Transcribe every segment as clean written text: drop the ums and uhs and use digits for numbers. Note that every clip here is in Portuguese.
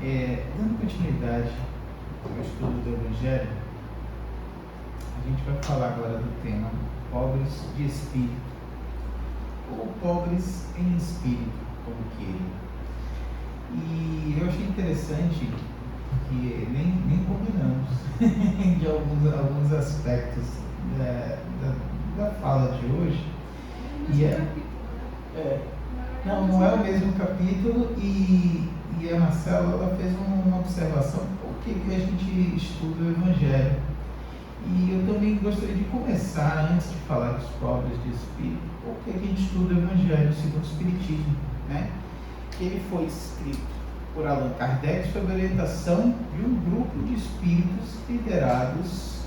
Dando continuidade ao estudo do Evangelho, a gente vai falar agora do tema pobres de espírito, ou pobres em espírito, como queiram. E eu achei interessante que nem combinamos de alguns aspectos da fala de hoje. Não é o mesmo capítulo, e a Marcela ela fez uma observação por que a gente estuda o Evangelho. E eu também gostaria de começar, antes de falar dos pobres de espírito, por que a gente estuda o Evangelho segundo o Espiritismo, né? Que ele foi escrito por Allan Kardec sob a orientação de um grupo de espíritos liderados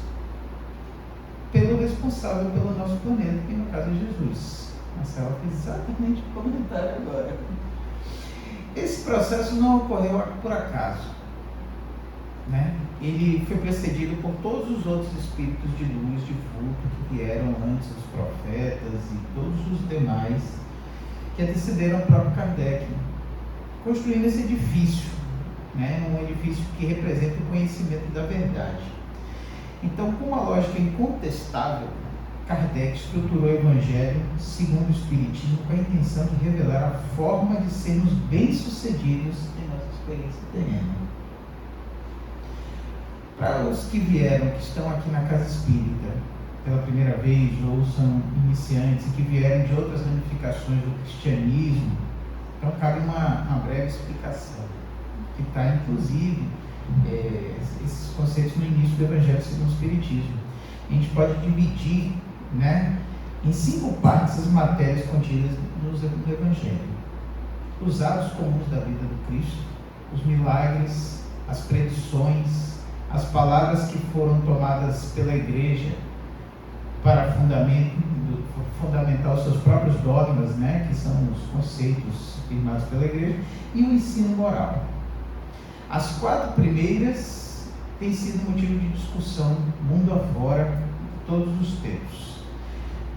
pelo responsável pelo nosso planeta, que no caso é Jesus. Marcela fez exatamente o comentário agora. Esse processo não ocorreu por acaso, né? Ele foi precedido por todos os outros espíritos de luz, de vulto, que vieram antes dos profetas e todos os demais que antecederam o próprio Kardec, construindo esse edifício, né? Um edifício que representa o conhecimento da verdade. Então, com uma lógica incontestável, Kardec estruturou o Evangelho segundo o Espiritismo com a intenção de revelar a forma de sermos bem-sucedidos em nossa experiência terrena. Para os que vieram, que estão aqui na Casa Espírita pela primeira vez, ou são iniciantes, e que vieram de outras ramificações do cristianismo, então cabe uma breve explicação, que está inclusive esses conceitos no início do Evangelho segundo o Espiritismo. A gente pode dividir, né, em 5 partes as matérias contidas no Evangelho: os atos comuns da vida do Cristo, os milagres, as predições, as palavras que foram tomadas pela Igreja para fundamentar os seus próprios dogmas, né, que são os conceitos firmados pela Igreja, e o ensino moral. As 4 primeiras têm sido motivo de discussão mundo afora, todos os tempos.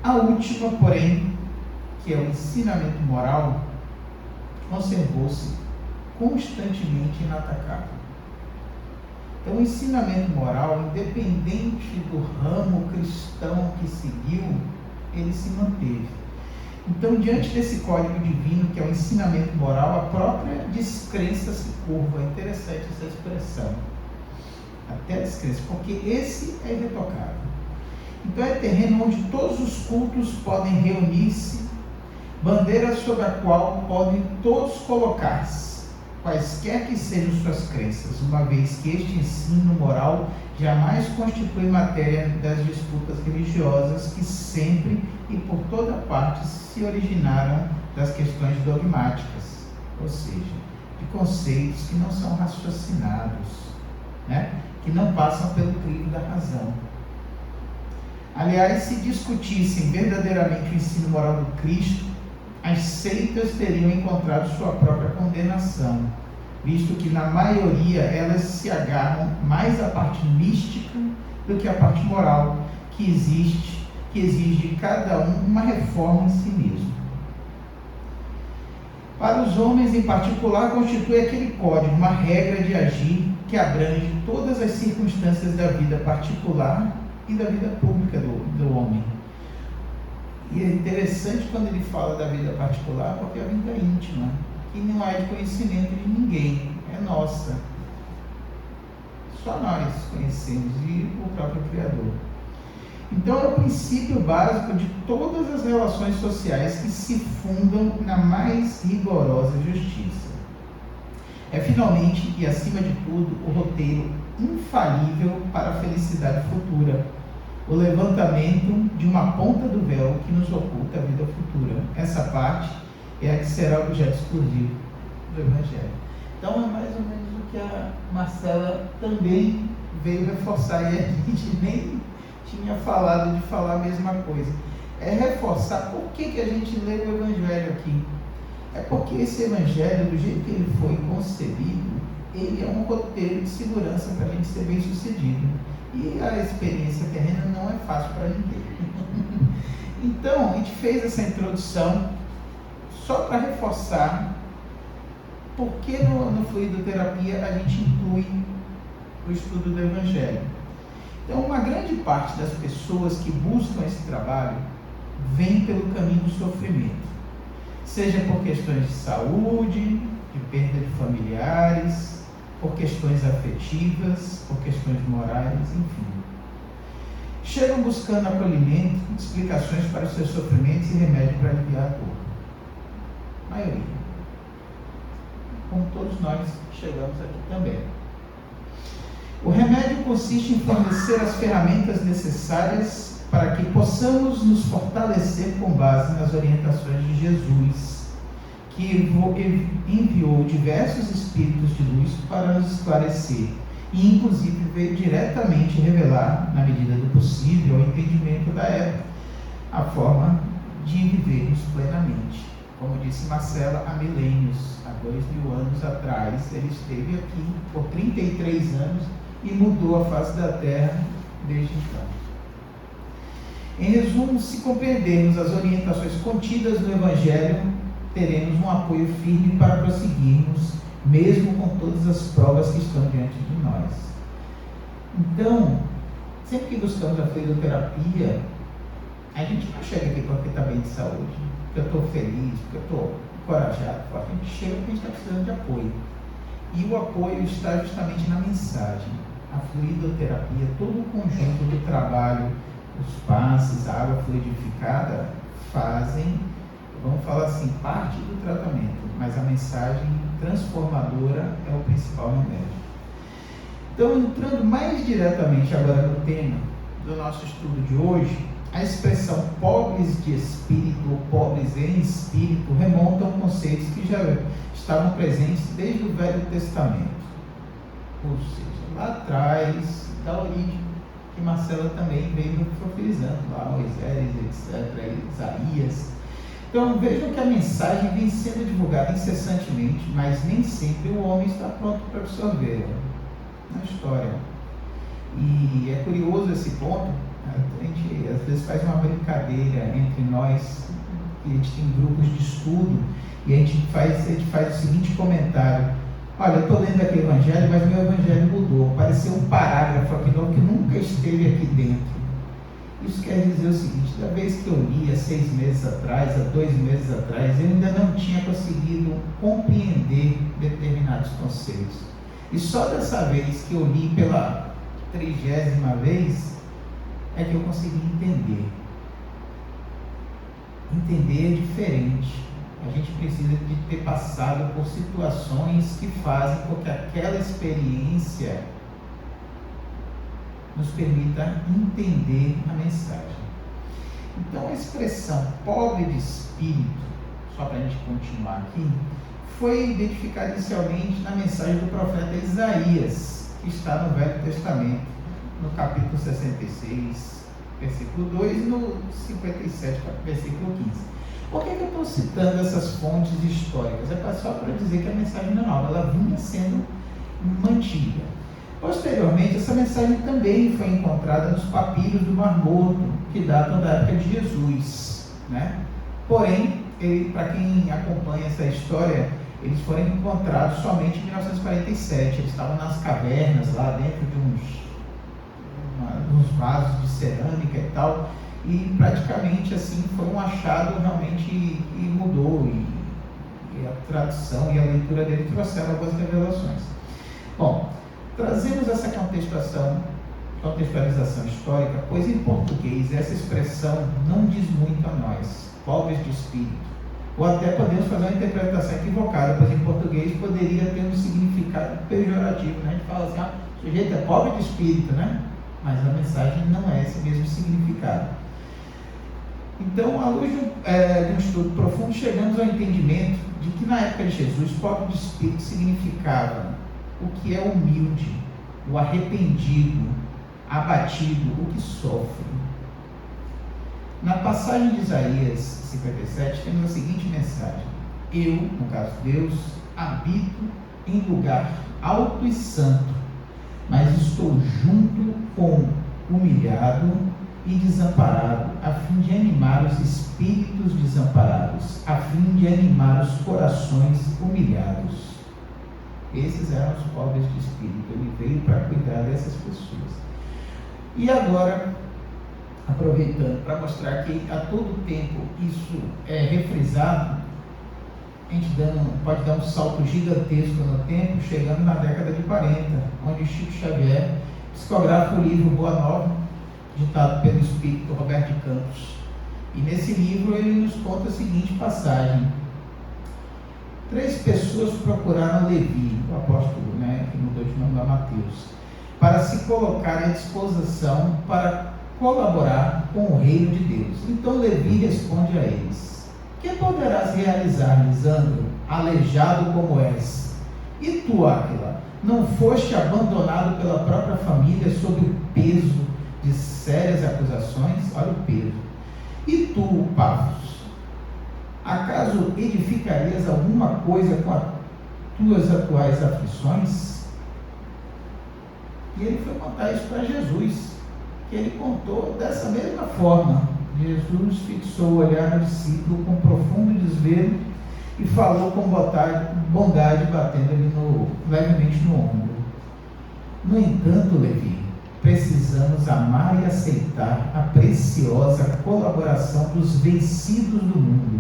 A última, porém, que é o ensinamento moral, conservou-se constantemente inatacável. Então, o ensinamento moral, independente do ramo cristão que seguiu, ele se manteve. Então, diante desse código divino, que é o ensinamento moral, a própria descrença se curva. É interessante essa expressão. Até a descrença, porque esse é irretocável. Então é terreno onde todos os cultos podem reunir-se, bandeira sobre a qual podem todos colocar-se, quaisquer que sejam suas crenças, uma vez que este ensino moral jamais constitui matéria das disputas religiosas que sempre e por toda parte se originaram das questões dogmáticas, ou seja, de conceitos que não são raciocinados, né? Que não passam pelo crivo da razão. Aliás, se discutissem verdadeiramente o ensino moral do Cristo, as seitas teriam encontrado sua própria condenação, visto que na maioria elas se agarram mais à parte mística do que à parte moral, que exige de cada um uma reforma em si mesmo. Para os homens em particular, constitui aquele código uma regra de agir que abrange todas as circunstâncias da vida particular e da vida pública do homem. E é interessante quando ele fala da vida particular, porque é a vida íntima, que não é de conhecimento de ninguém, é nossa. Só nós conhecemos, e o próprio Criador. Então é o princípio básico de todas as relações sociais que se fundam na mais rigorosa justiça. É finalmente e acima de tudo o roteiro infalível para a felicidade futura, o levantamento de uma ponta do véu que nos oculta a vida futura. Essa parte é a que será objeto exclusivo do Evangelho. Então é mais ou menos o que a Marcela também veio reforçar, e a gente nem tinha falado de falar a mesma coisa. É reforçar por que a gente lê o Evangelho aqui. É porque esse Evangelho, do jeito que ele foi concebido, ele é um roteiro de segurança para a gente ser bem sucedido. E a experiência terrena não é fácil para ninguém. Então, a gente fez essa introdução só para reforçar por que no Fluidoterapia a gente inclui o estudo do Evangelho? Então, uma grande parte das pessoas que buscam esse trabalho vem pelo caminho do sofrimento, seja por questões de saúde, de perda de familiares, por questões afetivas, por questões morais, enfim. Chegam buscando acolhimento, explicações para os seus sofrimentos e remédio para aliviar a dor. A maioria. Como todos nós chegamos aqui também. O remédio consiste em fornecer as ferramentas necessárias para que possamos nos fortalecer com base nas orientações de Jesus, que enviou diversos espíritos de luz para nos esclarecer e, inclusive, veio diretamente revelar, na medida do possível, o entendimento da época, a forma de vivermos plenamente. Como disse Marcela, há milênios, há 2000 anos atrás, ele esteve aqui por 33 anos e mudou a face da Terra desde então. Em resumo, se compreendermos as orientações contidas no Evangelho, teremos um apoio firme para prosseguirmos, mesmo com todas as provas que estão diante de nós. Então, sempre que buscamos a fluidoterapia, a gente não chega aqui porque está bem de saúde, porque eu estou feliz, porque eu estou encorajado, a gente chega porque a gente está precisando de apoio. E o apoio está justamente na mensagem. A fluidoterapia, todo o conjunto do trabalho, os passes, a água fluidificada, fazem, vamos falar assim, parte do tratamento, mas a mensagem transformadora é o principal remédio. Então, entrando mais diretamente agora no tema do nosso estudo de hoje, a expressão pobres de espírito ou pobres em espírito remontam a conceitos que já estavam presentes desde o Velho Testamento, ou seja, lá atrás, da origem que Marcela também veio frisando, lá Moisés, etc., Isaías. Então vejam que a mensagem vem sendo divulgada incessantemente, mas nem sempre o homem está pronto para absorvê-la na história. E é curioso esse ponto, a gente às vezes faz uma brincadeira entre nós, a gente tem grupos de estudo, e a gente faz o seguinte comentário: olha, eu estou lendo aqui o Evangelho, mas meu Evangelho mudou, apareceu um parágrafo aqui novo que nunca esteve aqui dentro. Isso quer dizer o seguinte: da vez que eu li há 6 meses atrás, há 2 meses atrás, eu ainda não tinha conseguido compreender determinados conceitos. E só dessa vez que eu li pela 30ª vez, é que eu consegui entender. Entender é diferente. A gente precisa de ter passado por situações que fazem com que aquela experiência nos permita entender a mensagem. Então, a expressão pobre de espírito, só para a gente continuar aqui, foi identificada inicialmente na mensagem do profeta Isaías, que está no Velho Testamento, no capítulo 66, versículo 2, e no 57, versículo 15. Por que eu estou citando essas fontes históricas? É só para dizer que a mensagem não é nova, ela vinha sendo mantida. Posteriormente, essa mensagem também foi encontrada nos papiros do Mar Morto, que datam da época de Jesus, né? Porém, para quem acompanha essa história, eles foram encontrados somente em 1947. Eles estavam nas cavernas, lá dentro de uns vasos de cerâmica e tal, e praticamente assim foi um achado realmente que mudou, e a tradução e a leitura dele trouxeram algumas revelações. Bom, trazemos essa contextualização histórica, pois em português essa expressão não diz muito a nós, pobres de espírito, ou até podemos fazer uma interpretação equivocada, pois em português poderia ter um significado pejorativo, né? A gente fala assim, o sujeito é pobre de espírito, né? Mas a mensagem não é esse mesmo significado. Então, à luz de um estudo profundo, chegamos ao entendimento de que na época de Jesus, pobre de espírito significava o que é humilde, o arrependido, abatido, o que sofre. Na passagem de Isaías 57, temos a seguinte mensagem: eu, no caso Deus, habito em lugar alto e santo, mas estou junto com o humilhado e desamparado, a fim de animar os espíritos desamparados, a fim de animar os corações humilhados. Esses eram os pobres de espírito. Ele veio para cuidar dessas pessoas. E agora, aproveitando para mostrar que a todo tempo isso é refrisado, a gente pode dar um salto gigantesco no tempo, chegando na década de 40, onde Chico Xavier psicografa o livro Boa Nova, ditado pelo espírito Roberto de Campos. E nesse livro ele nos conta a seguinte passagem: 3 pessoas procuraram Levi, o apóstolo, que mudou de nome, da Mateus, para se colocarem à disposição para colaborar com o reino de Deus. Então Levi responde a eles: que poderás realizar, Lisandro, aleijado como és? E tu, Áquila, não foste abandonado pela própria família sob o peso de sérias acusações? Olha o peso. E tu, Pafos, acaso edificarias alguma coisa com as tuas atuais aflições? E ele foi contar isso para Jesus, que ele contou dessa mesma forma. Jesus fixou o olhar no discípulo com profundo desvelo e falou com bondade, batendo-lhe levemente no ombro. No entanto, Levi, precisamos amar e aceitar a preciosa colaboração dos vencidos do mundo.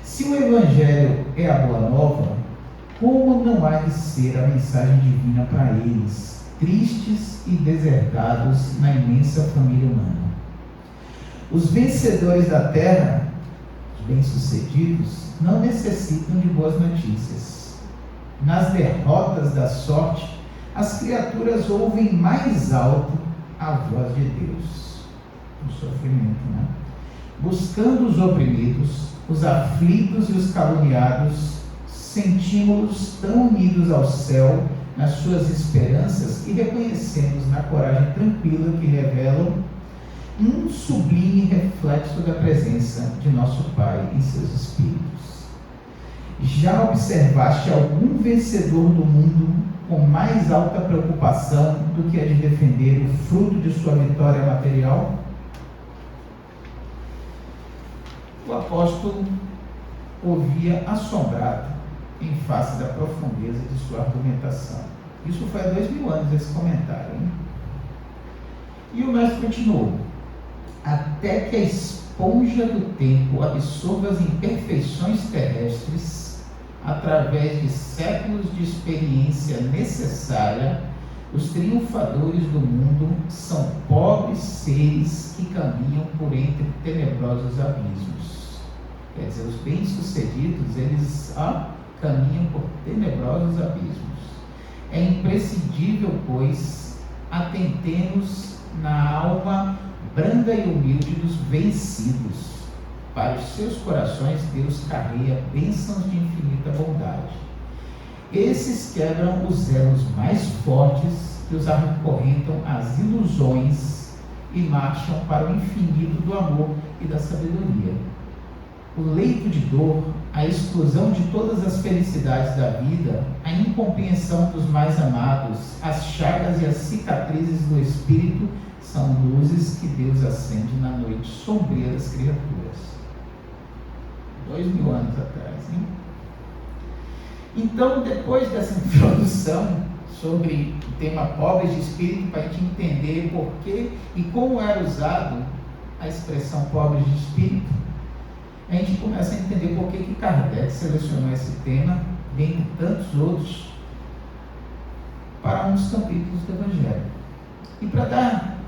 Se o Evangelho é a boa nova, como não há de ser a mensagem divina para eles, tristes e deserdados na imensa família humana? Os vencedores da terra, os bem-sucedidos, não necessitam de boas notícias. Nas derrotas da sorte, as criaturas ouvem mais alto a voz de Deus. O sofrimento, Buscando os oprimidos, os aflitos e os caluniados, sentimos-los tão unidos ao céu nas suas esperanças e reconhecemos na coragem tranquila que revelam um sublime reflexo da presença de nosso Pai em seus espíritos. Já observaste algum vencedor do mundo com mais alta preocupação do que a de defender o fruto de sua vitória material? O apóstolo ouvia assombrado em face da profundeza de sua argumentação. Isso foi há 2000 anos esse comentário, E o mestre continuou: até que a esponja do tempo absorva as imperfeições terrestres, através de séculos de experiência necessária, os triunfadores do mundo são pobres seres que caminham por entre tenebrosos abismos. Quer dizer, os bem-sucedidos, eles caminham por tenebrosos abismos. É imprescindível, pois, atentemos na alma branda e humilde dos vencidos. Para os seus corações, Deus carrega bênçãos de infinita bondade. Esses quebram os elos mais fortes que os acorrentam às ilusões e marcham para o infinito do amor e da sabedoria. O leito de dor, a exclusão de todas as felicidades da vida, a incompreensão dos mais amados, as chagas e as cicatrizes do espírito são luzes que Deus acende na noite sombria das criaturas. 2000 anos atrás, Então, depois dessa introdução sobre o tema pobres de espírito, para a gente entender por que e como era usado a expressão pobres de espírito, a gente começa a entender por que Kardec selecionou esse tema, dentre tantos outros, para um dos capítulos do Evangelho.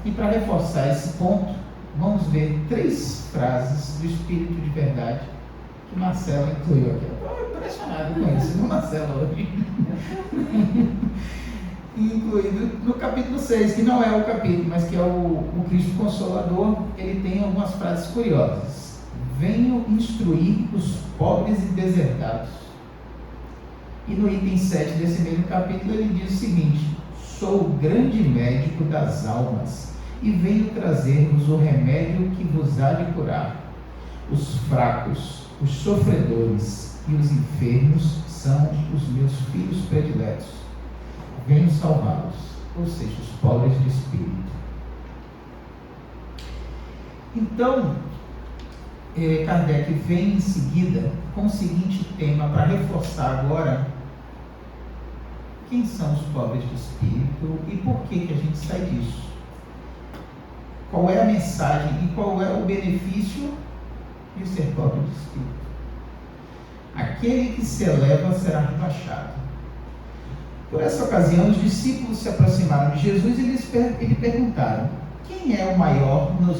E para reforçar esse ponto, vamos ver 3 frases do Espírito de Verdade que Marcelo incluiu aqui. Eu estou impressionado com isso, viu, Marcelo, hoje? Incluído no capítulo 6, que não é o capítulo, mas que é o Cristo Consolador. Ele tem algumas frases curiosas. Venho instruir os pobres e deserdados. E no item 7 desse mesmo capítulo ele diz o seguinte: sou o grande médico das almas e venho trazer-vos o remédio que vos há de curar. Os fracos, os sofredores e os enfermos são os meus filhos prediletos. Venho salvá-los, ou seja, os pobres de espírito. Então, Kardec vem em seguida com o seguinte tema, para reforçar agora quem são os pobres de espírito e por que a gente sai disso. Qual é a mensagem e qual é o benefício de ser pobre de espírito? Aquele que se eleva será rebaixado. Por essa ocasião, os discípulos se aproximaram de Jesus e lhe perguntaram: quem é o maior no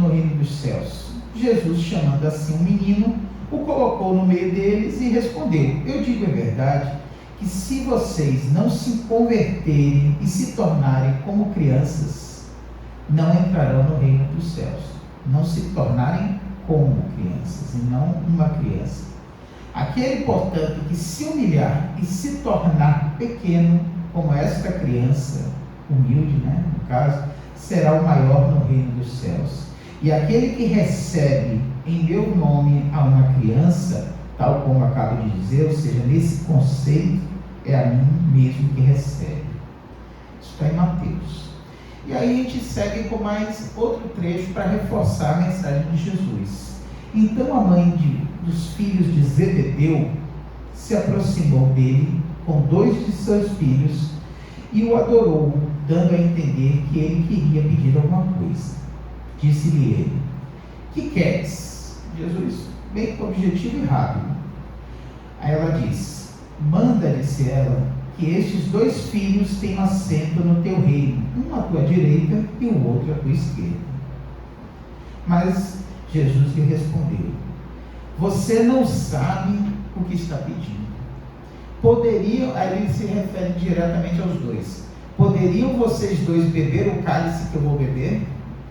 reino dos céus? Jesus, chamando assim um menino, o colocou no meio deles e respondeu: eu digo a verdade, que se vocês não se converterem e se tornarem como crianças, não entrarão no reino dos céus. Não se tornarem como crianças e não uma criança. Aquele, portanto, que se humilhar e se tornar pequeno, como esta criança, humilde, no caso, será o maior no reino dos céus. E aquele que recebe em meu nome a uma criança, tal como acabo de dizer, ou seja, nesse conceito, é a mim mesmo que recebe. Isso está em Mateus. E aí a gente segue com mais outro trecho para reforçar a mensagem de Jesus. Então a mãe dos filhos de Zebedeu se aproximou dele com 2 de seus filhos e o adorou, dando a entender que ele queria pedir alguma coisa. Disse-lhe ele: que queres? Jesus, bem objetivo e rápido. Aí ela diz: manda, disse ela, que estes 2 filhos tenham assento no teu reino, um à tua direita e o outro à tua esquerda. Mas Jesus lhe respondeu: você não sabe o que está pedindo. Poderiam, aí ele se refere diretamente aos 2. Poderiam vocês 2 beber o cálice que eu vou beber?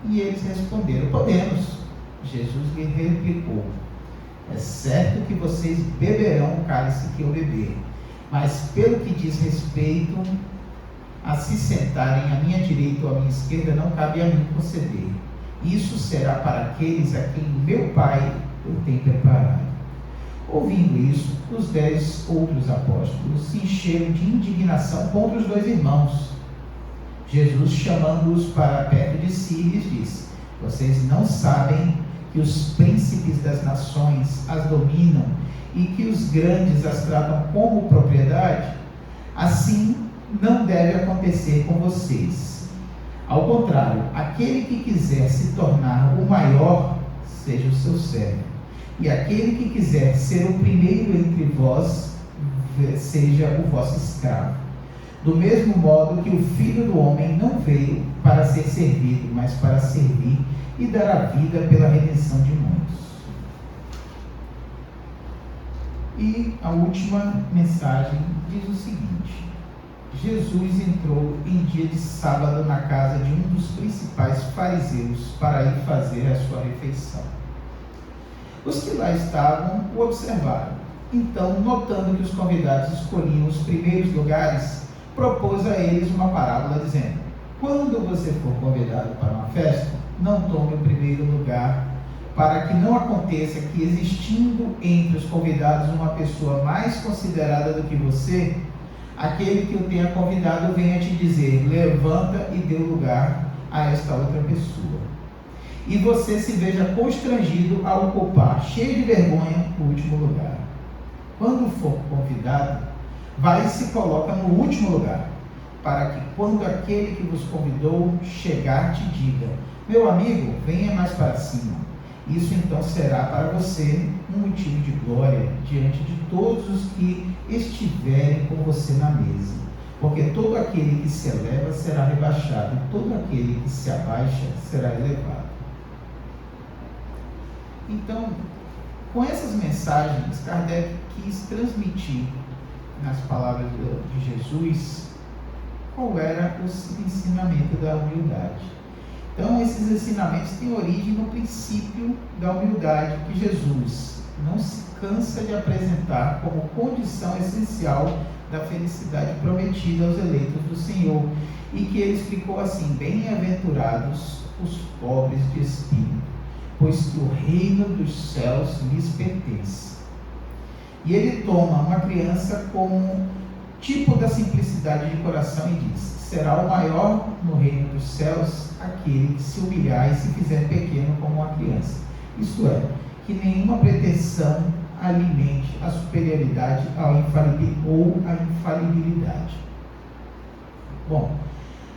E eles responderam: podemos. Jesus lhe replicou: é certo que vocês beberão o cálice que eu beber, mas pelo que diz respeito a se sentarem à minha direita ou à minha esquerda, não cabe a mim conceder. Isso será para aqueles a quem meu Pai eu tenho preparado. Ouvindo isso, os 10 outros apóstolos se encheram de indignação contra os 2 irmãos. Jesus, chamando-os para perto de si, lhes disse: vocês não sabem que os príncipes das nações as dominam e que os grandes as tratam como propriedade? Assim não deve acontecer com vocês. Ao contrário, aquele que quiser se tornar o maior, seja o seu servo. E aquele que quiser ser o primeiro entre vós, seja o vosso escravo. Do mesmo modo que o Filho do Homem não veio para ser servido, mas para servir e dar a vida pela redenção de muitos. E a última mensagem diz o seguinte: Jesus entrou em dia de sábado na casa de um dos principais fariseus para ir fazer a sua refeição. Os que lá estavam o observaram. Então, notando que os convidados escolhiam os primeiros lugares, propôs a eles uma parábola, dizendo: quando você for convidado para uma festa, não tome o primeiro lugar, para que não aconteça que, existindo entre os convidados uma pessoa mais considerada do que você, aquele que o tenha convidado venha te dizer: levanta e dê lugar a esta outra pessoa. E você se veja constrangido a ocupar, cheio de vergonha, o último lugar. Quando for convidado, vai e se coloca no último lugar, para que quando aquele que vos convidou chegar, te diga: meu amigo, venha mais para cima. Isso então será para você um motivo de glória diante de todos os que estiverem com você na mesa. Porque todo aquele que se eleva será rebaixado, e todo aquele que se abaixa será elevado. Então, com essas mensagens, Kardec quis transmitir nas palavras de Jesus qual era o ensinamento da humildade. Então, esses ensinamentos têm origem no princípio da humildade que Jesus não se cansa de apresentar como condição essencial da felicidade prometida aos eleitos do Senhor, e que ele explicou assim: bem-aventurados os pobres de espírito, pois que o reino dos céus lhes pertence. E ele toma uma criança como tipo da simplicidade de coração e diz: será o maior no reino dos céus aquele que se humilhar e se fizer pequeno como uma criança. Isto é, que nenhuma pretensão alimente a superioridade ou a infalibilidade. Bom,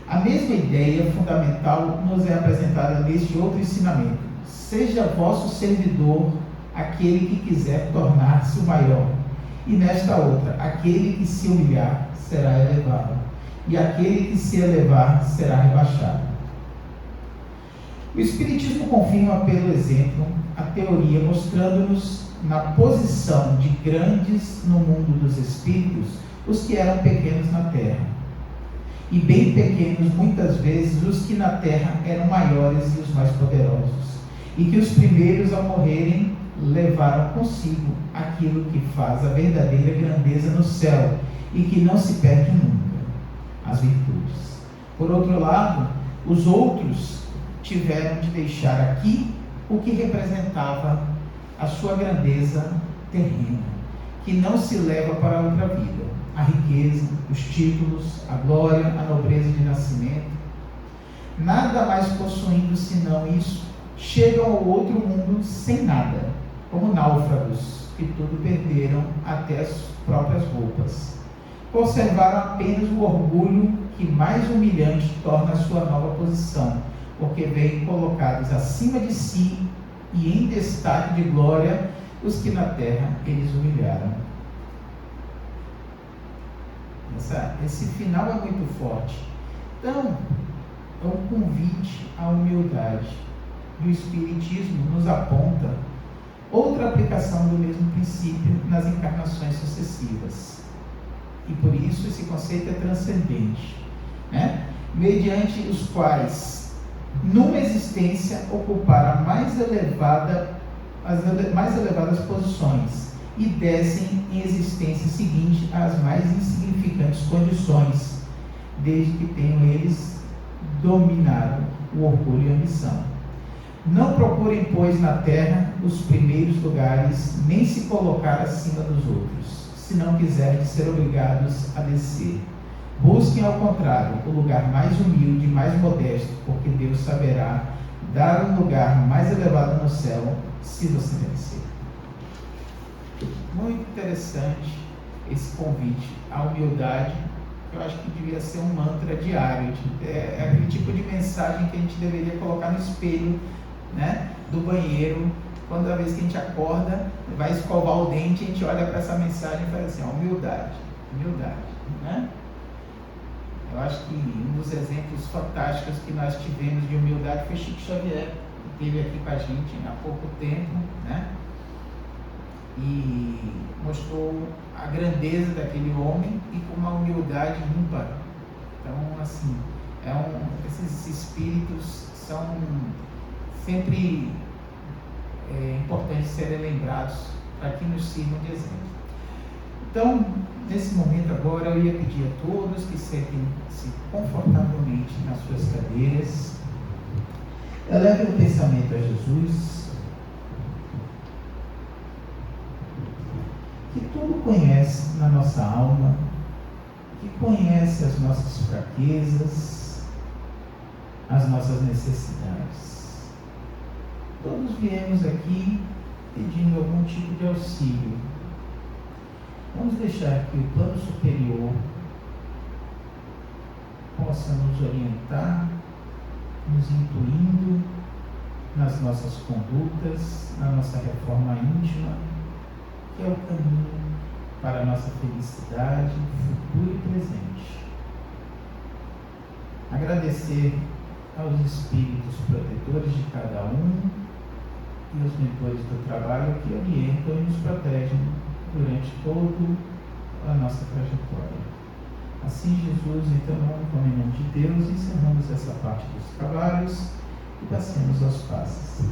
a mesma ideia fundamental nos é apresentada neste outro ensinamento: seja vosso servidor aquele que quiser tornar-se o maior, e nesta outra, aquele que se humilhar será elevado, e aquele que se elevar será rebaixado. O Espiritismo confirma pelo exemplo a teoria, mostrando-nos na posição de grandes no mundo dos espíritos os que eram pequenos na terra, e bem pequenos muitas vezes os que na terra eram maiores e os mais poderosos, e que os primeiros ao morrerem levaram consigo aquilo que faz a verdadeira grandeza no céu e que não se perde nunca, as virtudes. Por outro lado, os outros tiveram de deixar aqui o que representava a sua grandeza terrena, que não se leva para a outra vida: a riqueza, os títulos, a glória, a nobreza de nascimento. Nada mais possuindo senão isso, chegam ao outro mundo sem nada, como náufragos que tudo perderam, até as próprias roupas. Conservaram apenas o orgulho que mais humilhante torna a sua nova posição, porque veem colocados acima de si e em destaque de glória os que na terra eles humilharam. Esse final é muito forte. Então, é um convite à humildade. E o Espiritismo nos aponta outra aplicação do mesmo princípio nas encarnações sucessivas. E por isso esse conceito é transcendente, né? Mediante os quais, numa existência, ocuparam as mais elevadas posições e descem em existência seguinte às mais insignificantes condições, desde que tenham eles dominado o orgulho e a ambição. Não procurem, pois, na terra os primeiros lugares, nem se colocar acima dos outros, se não quiserem ser obrigados a descer. Busquem, ao contrário, o lugar mais humilde e mais modesto, porque Deus saberá dar um lugar mais elevado no céu, se você merecer. Muito interessante esse convite à humildade. Eu acho que devia ser um mantra diário. É aquele tipo de mensagem que a gente deveria colocar no espelho, né, do banheiro. Quando a vez que a gente acorda, vai escovar o dente, a gente olha para essa mensagem e fala assim: humildade, né? Eu acho que um dos exemplos fantásticos que nós tivemos de humildade foi Chico Xavier, que esteve aqui com a gente há pouco tempo, né? E mostrou a grandeza daquele homem e com uma humildade ímpar. Então, assim, esses espíritos são sempre importantes serem lembrados para que nos sirvam de exemplo. Então, nesse momento agora, eu ia pedir a todos que sentem-se confortavelmente nas suas cadeiras, elevem o pensamento a Jesus, que tudo conhece na nossa alma, que conhece as nossas fraquezas, as nossas necessidades. Todos viemos aqui pedindo algum tipo de auxílio. Vamos deixar que o plano superior possa nos orientar, nos intuindo nas nossas condutas, na nossa reforma íntima, que é o caminho para a nossa felicidade, futuro e presente. Agradecer aos espíritos protetores de cada um e aos mentores do trabalho que orientam e nos protegem durante toda a nossa trajetória. Assim, Jesus, então, em nome de Deus, encerramos essa parte dos trabalhos e passemos aos passes.